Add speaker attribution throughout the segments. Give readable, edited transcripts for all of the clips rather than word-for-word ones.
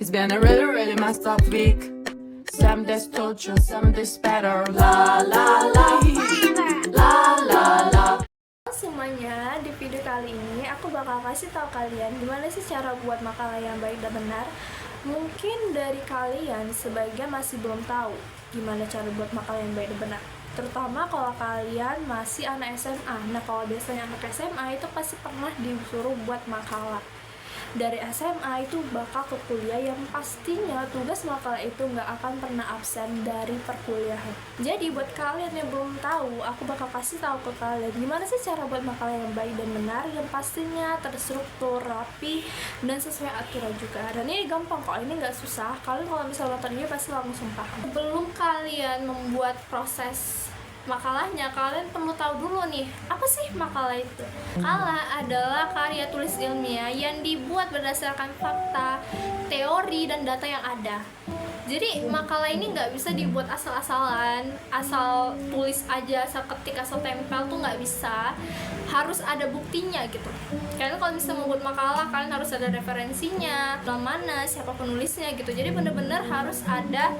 Speaker 1: It's been a really, really messed up week. Some days torture, some days better. La la la, la la la.
Speaker 2: Semuanya, di video kali ini aku bakal kasih tahu kalian gimana sih cara buat makalah yang baik dan benar. Mungkin dari kalian sebagian masih belum tahu gimana cara buat makalah yang baik dan benar, terutama kalau kalian masih anak SMA. Nah, kalau biasanya anak SMA itu pasti pernah disuruh buat makalah. Dari SMA itu bakal ke kuliah yang pastinya tugas makalah itu nggak akan pernah absen dari perkuliahan. Jadi buat kalian yang belum tahu, aku bakal kasih tahu ke kalian gimana sih cara buat makalah yang baik dan benar, yang pastinya terstruktur, rapi, dan sesuai aturan juga. Dan ini gampang kok, ini nggak susah. Kalian kalau misalnya nonton ini pasti langsung paham. Sebelum kalian membuat proses makalahnya, kalian perlu tahu dulu nih, apa sih makalah itu? Makalah adalah karya tulis ilmiah yang dibuat berdasarkan fakta, teori, dan data yang ada. Jadi makalah ini nggak bisa dibuat asal-asalan, asal tulis aja, asal ketik, asal tempel tuh nggak bisa. Harus ada buktinya gitu. Kalian kalau misalnya membuat makalah, kalian harus ada referensinya, dalam mana, siapa penulisnya gitu. Jadi benar-benar harus ada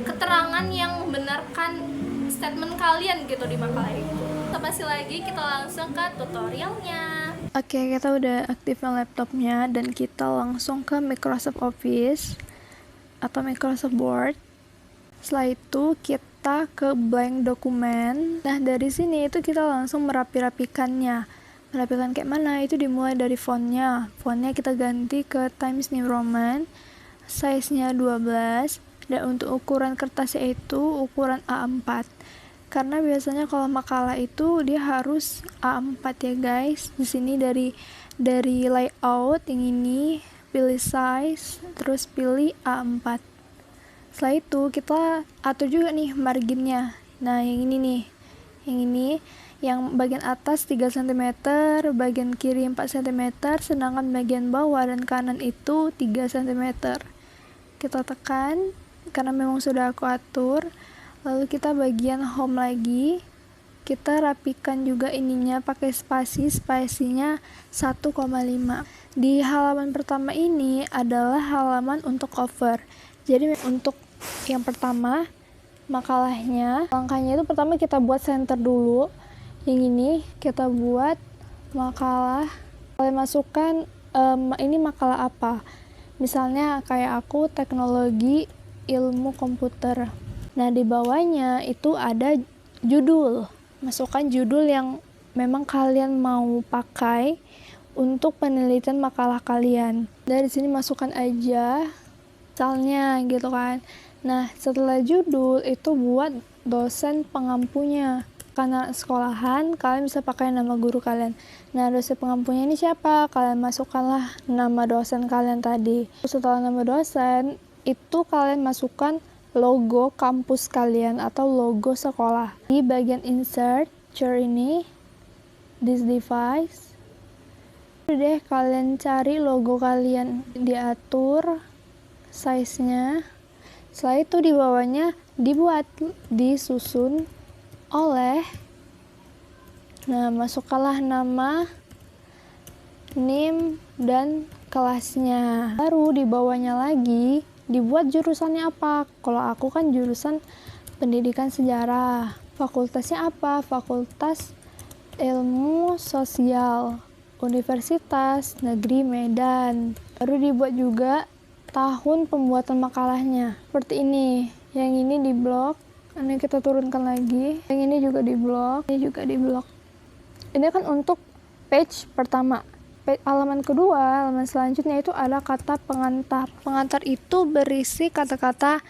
Speaker 2: keterangan yang membenarkan statement kalian gitu di makalah itu. Masih lagi, kita langsung ke tutorialnya.
Speaker 3: Oke, kita udah aktifin laptopnya dan kita langsung ke Microsoft Office atau Microsoft Word. Setelah itu kita ke blank dokumen. Nah, dari sini itu kita langsung merapi-rapikannya. Merapikan kayak mana? Itu dimulai dari fontnya. Fontnya kita ganti ke Times New Roman. Size-nya 12. Dan untuk ukuran kertasnya itu ukuran A4. Karena biasanya kalau makalah itu dia harus A4 ya guys. Di sini dari layout yang ini, pilih size, terus pilih A4. Setelah itu kita atur juga nih marginnya. Nah, yang ini nih. Yang ini yang bagian atas 3 cm, bagian kiri 4 cm, sedangkan bagian bawah dan kanan itu 3 cm. Kita tekan karena memang sudah aku atur. Lalu kita bagian home lagi, kita rapikan juga ininya pakai spasinya 1,5. Di halaman pertama ini adalah halaman untuk cover. Jadi untuk yang pertama makalahnya, langkahnya itu pertama kita buat center dulu. Yang ini kita buat makalah. Kalian masukkan ini makalah apa? Misalnya kayak aku teknologi ilmu komputer. Nah, di bawahnya itu ada judul. Masukkan judul yang memang kalian mau pakai untuk penelitian makalah kalian. Dari sini masukkan aja misalnya gitu kan. Nah, setelah judul itu buat dosen pengampunya. Karena sekolahan, kalian bisa pakai nama guru kalian. Nah, dosen pengampunya ini siapa? Kalian masukkanlah nama dosen kalian tadi. Setelah nama dosen, itu kalian masukkan logo kampus kalian atau logo sekolah. Di bagian insert, share ini, this device. Udah deh, kalian cari logo kalian, diatur size-nya. Setelah itu di bawahnya dibuat, disusun oleh. Nah, masukkanlah nama, name, dan kelasnya. Baru di bawahnya lagi dibuat jurusannya apa. Kalau aku kan jurusan pendidikan sejarah. Fakultasnya apa? Fakultas ilmu sosial, Universitas Negeri Medan. Baru dibuat juga tahun pembuatan makalahnya. Seperti ini. Yang ini di blok. Ini kita turunkan lagi. Yang ini juga di blok. Ini juga di blok. Ini kan untuk page pertama. Halaman kedua, halaman selanjutnya itu ada kata pengantar. Pengantar itu berisi kata-kata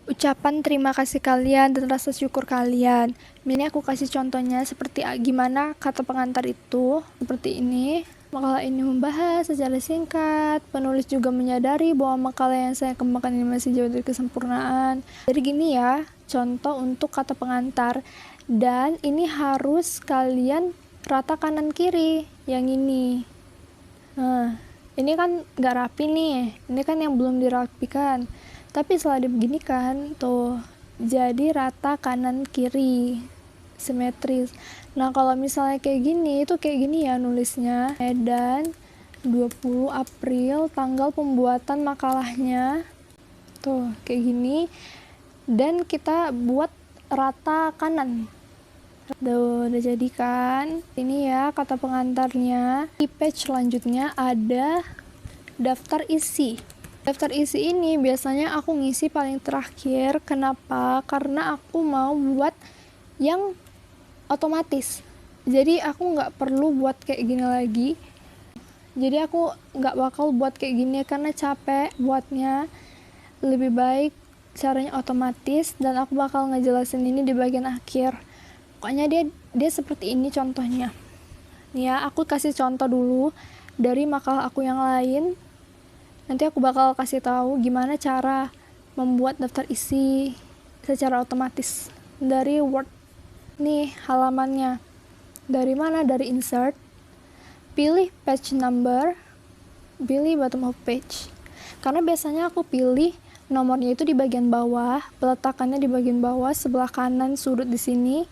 Speaker 3: ucapan terima kasih kalian dan rasa syukur kalian. Ini aku kasih contohnya seperti gimana kata pengantar itu. Seperti ini. Makalah ini membahas secara singkat. Penulis juga menyadari bahwa makalah yang saya kembangkan ini masih jauh dari kesempurnaan. Jadi gini ya, contoh untuk kata pengantar. Dan ini harus kalian rata kanan kiri. Yang ini. Nah, ini kan gak rapi nih. Ini kan yang belum dirapikan. Tapi setelah dibeginikan, tuh, jadi rata kanan kiri. Simetris. Nah, kalau misalnya kayak gini, itu kayak gini ya nulisnya. Dan 20 April tanggal pembuatan makalahnya. Tuh, kayak gini. Dan kita buat rata kanan. Udah jadi kan? Ini ya kata pengantarnya. Di page selanjutnya ada daftar isi. Daftar isi ini biasanya aku ngisi paling terakhir. Kenapa? Karena aku mau buat yang otomatis. Jadi aku nggak perlu buat kayak gini lagi. Jadi aku nggak bakal buat kayak gini karena capek buatnya. Lebih baik caranya otomatis, dan aku bakal ngejelasin ini di bagian akhir. Pokoknya dia seperti ini contohnya. Nih ya, aku kasih contoh dulu dari makalah aku yang lain. Nanti aku bakal kasih tahu gimana cara membuat daftar isi secara otomatis dari Word. Nih halamannya. Dari mana? Dari insert, pilih page number, pilih bottom of page. Karena biasanya aku pilih nomornya itu di bagian bawah, peletakannya di bagian bawah sebelah kanan sudut di sini.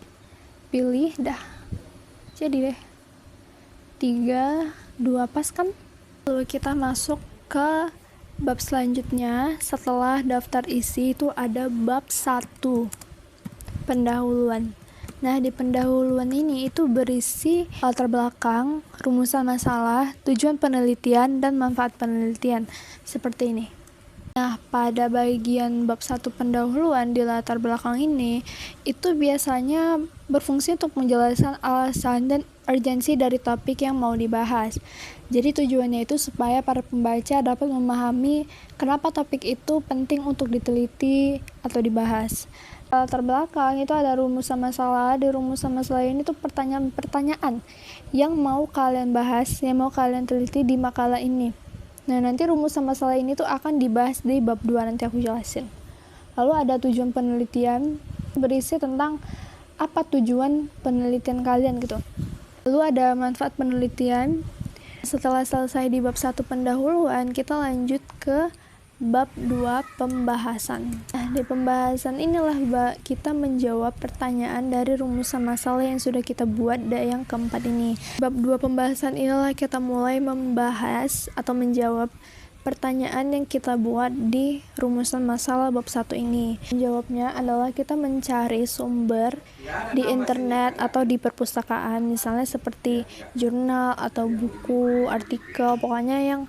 Speaker 3: Pilih dah. Jadi deh. 3, 2 pas kan? Lalu kita masuk ke bab selanjutnya. Setelah daftar isi itu ada bab 1, pendahuluan. Nah, di pendahuluan ini itu berisi latar belakang, rumusan masalah, tujuan penelitian, dan manfaat penelitian. Seperti ini. Nah, pada bagian bab 1 pendahuluan di latar belakang ini, itu biasanya berfungsi untuk menjelaskan alasan dan urgensi dari topik yang mau dibahas. Jadi tujuannya itu supaya para pembaca dapat memahami kenapa topik itu penting untuk diteliti atau dibahas. Latar belakang itu ada rumusan masalah. Di rumusan masalah ini tuh pertanyaan-pertanyaan yang mau kalian bahas, yang mau kalian teliti di makalah ini. Nah, nanti rumusan masalah ini tuh akan dibahas di bab 2, nanti aku jelasin. Lalu ada tujuan penelitian, berisi tentang apa tujuan penelitian kalian gitu. Lalu ada manfaat penelitian. Setelah selesai di bab 1 pendahuluan, kita lanjut ke bab 2 pembahasan. Nah, di pembahasan inilah kita menjawab pertanyaan dari rumusan masalah yang sudah kita buat yang keempat ini. Bab 2 pembahasan inilah kita mulai membahas atau menjawab pertanyaan yang kita buat di rumusan masalah bab 1 ini. Menjawabnya adalah kita mencari sumber di internet atau di perpustakaan, misalnya seperti jurnal atau buku, artikel, pokoknya yang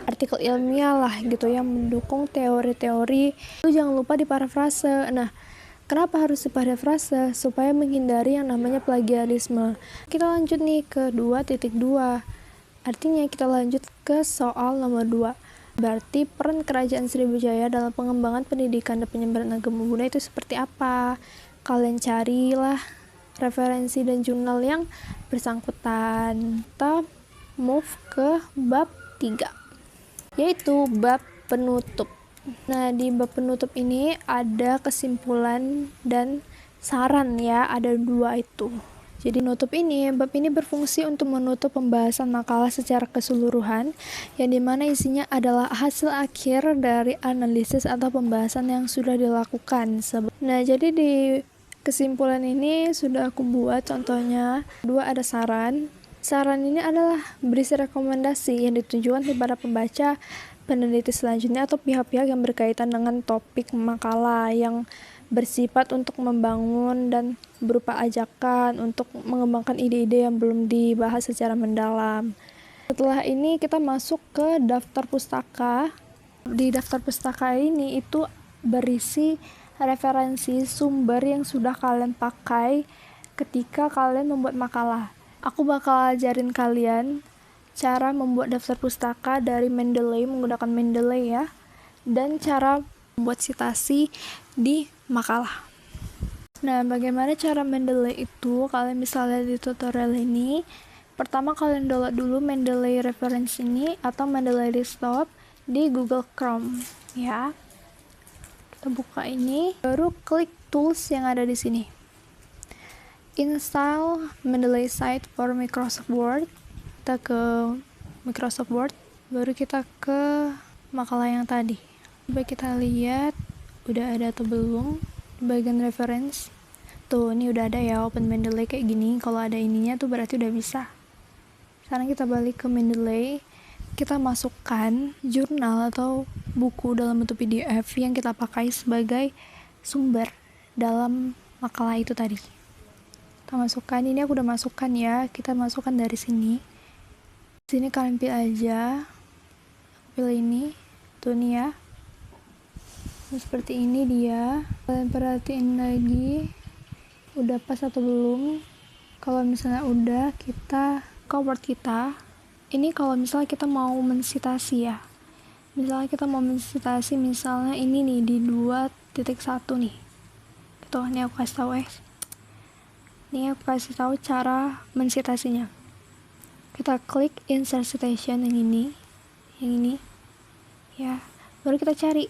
Speaker 3: artikel ilmiah lah gitu yang mendukung teori-teori. Itu jangan lupa diparafrase. Nah, kenapa harus diparafrase? Supaya menghindari yang namanya plagiarisme. Kita lanjut nih ke 2.2. Artinya kita lanjut ke soal nomor 2. Berarti peran Kerajaan Sriwijaya dalam pengembangan pendidikan dan penyebaran agama Buddha itu seperti apa? Kalian carilah referensi dan jurnal yang bersangkutan. Kita move ke bab 3. Yaitu bab penutup. Nah, di bab penutup ini ada kesimpulan dan saran ya, ada 2 itu. Jadi bab ini berfungsi untuk menutup pembahasan makalah secara keseluruhan, yang dimana isinya adalah hasil akhir dari analisis atau pembahasan yang sudah dilakukan. Nah, jadi di kesimpulan ini sudah aku buat contohnya. 2 ada saran. Saran ini adalah berisi rekomendasi yang ditujukan kepada pembaca, peneliti selanjutnya, atau pihak-pihak yang berkaitan dengan topik makalah yang bersifat untuk membangun dan berupa ajakan untuk mengembangkan ide-ide yang belum dibahas secara mendalam. Setelah ini kita masuk ke daftar pustaka. Di daftar pustaka ini itu berisi referensi sumber yang sudah kalian pakai ketika kalian membuat makalah. Aku bakal ajarin kalian cara membuat daftar pustaka dari Mendeley, menggunakan Mendeley ya, dan cara membuat citasi di makalah. Nah, bagaimana cara Mendeley itu? Kalian bisa lihat di tutorial ini. Pertama, kalian download dulu Mendeley reference ini atau Mendeley desktop di Google Chrome ya. Kita buka ini, baru klik tools yang ada di sini. Install Mendeley site for Microsoft Word. Kita ke Microsoft Word, baru kita ke makalah yang tadi. Coba kita lihat udah ada atau belum di bagian reference. Tuh, ini udah ada ya, Open Mendeley kayak gini. Kalau ada ininya tuh berarti udah bisa. Sekarang kita balik ke Mendeley. kita masukkan jurnal atau buku dalam bentuk PDF yang kita pakai sebagai sumber dalam makalah itu tadi. Kita masukkan, ini aku udah masukkan ya, kita masukkan dari sini. Sini kalian pilih aja, pilih ini, tuh nih ya. Nah, seperti ini dia. Kalian perhatiin lagi, udah pas atau belum. Kalau misalnya udah, kita ke Word kita. Ini kalau misalnya kita mau mensitasi ya. Misalnya kita mau mensitasi, misalnya ini nih di 2.1 nih. Gitu, ini aku kasih tahu Ini aku kasih tahu cara mensitasinya. Kita klik insert citation yang ini ya. Baru kita cari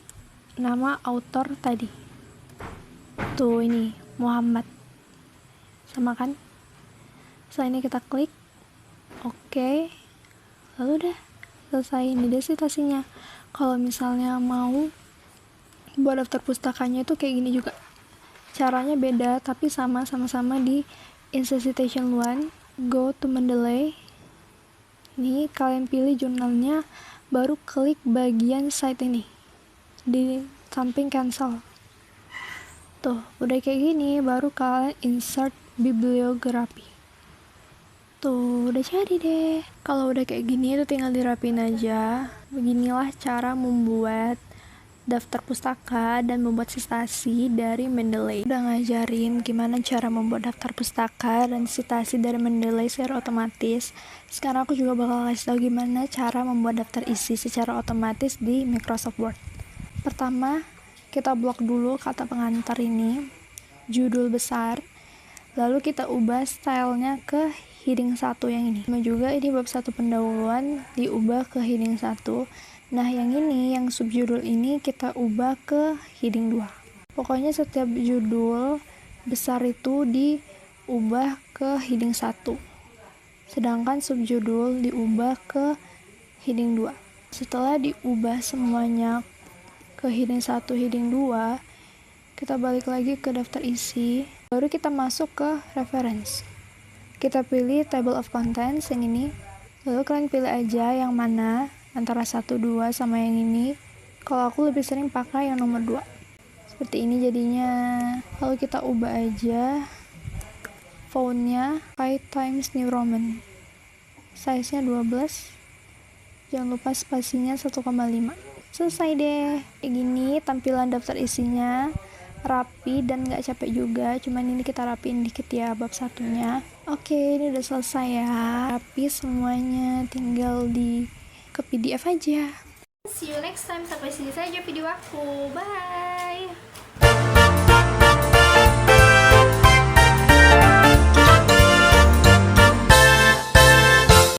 Speaker 3: nama author tadi. Tuh ini Muhammad. Sama kan? Setelah ini kita klik oke. Lalu udah selesai ini dia citasinya. Kalau misalnya mau buat daftar pustakanya itu kayak gini juga. Caranya beda tapi sama-sama di insert citation 1, go to Mendeley. Nih kalian pilih jurnalnya, baru klik bagian site ini di samping cancel. Tuh udah kayak gini, baru kalian insert bibliografi. Tuh udah jadi deh. Kalau udah kayak gini itu tinggal dirapin aja. Beginilah cara membuat daftar pustaka dan membuat sitasi dari Mendeley. Udah ngajarin gimana cara membuat daftar pustaka dan sitasi dari Mendeley secara otomatis. Sekarang aku juga bakal kasih tahu gimana cara membuat daftar isi secara otomatis di Microsoft Word. Pertama, kita blok dulu kata pengantar ini, judul besar. Lalu kita ubah stylenya ke heading 1 yang ini. Sama juga ini bab 1 pendahuluan diubah ke heading 1. Nah yang ini, yang subjudul ini kita ubah ke heading 2. Pokoknya setiap judul besar itu diubah ke heading 1. Sedangkan subjudul diubah ke heading 2. Setelah diubah semuanya ke heading 1, heading 2, kita balik lagi ke daftar isi. Baru kita masuk ke reference. Kita pilih table of contents yang ini. Lalu kalian pilih aja yang mana antara 1, 2 sama yang ini. Kalau aku lebih sering pakai yang nomor 2. Seperti ini jadinya. Lalu kita ubah aja fontnya 5 times New Roman. Size-nya 12. Jangan lupa spasinya 1,5. Selesai deh. Kayak gini tampilan daftar isinya. Rapi dan gak capek juga, cuman ini kita rapiin dikit ya bab satunya. Oke, ini udah selesai ya, rapi semuanya, tinggal di ke PDF aja.
Speaker 2: See you next time. Sampai sini saja video aku. Bye.